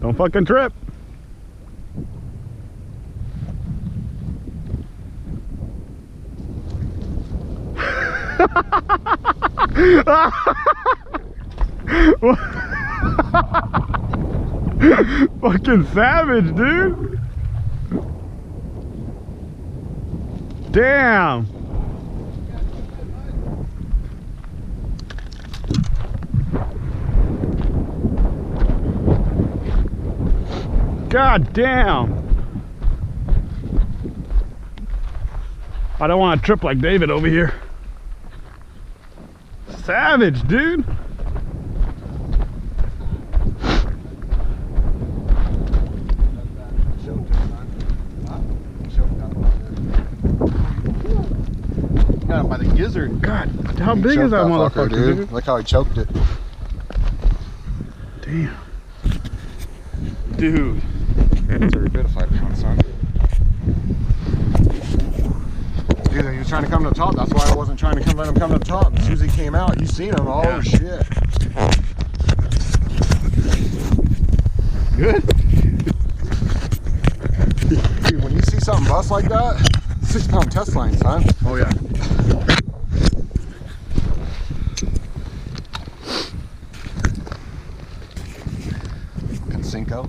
Don't fucking trip. Fucking savage, dude. Damn. God damn. I don't want to trip like David over here. Savage, dude. Got him by the gizzard. God, how big is that motherfucker, dude? Look how he choked it. Damn. Dude. That's every bit of 5 pounds, son. Dude, he was trying to come to the top. That's why I wasn't trying to let him come to the top. As soon as he came out, you seen him. Oh, yeah. Shit. Good? Dude, when you see something bust like that, 6-pound test line, son. Oh, yeah. Cinco.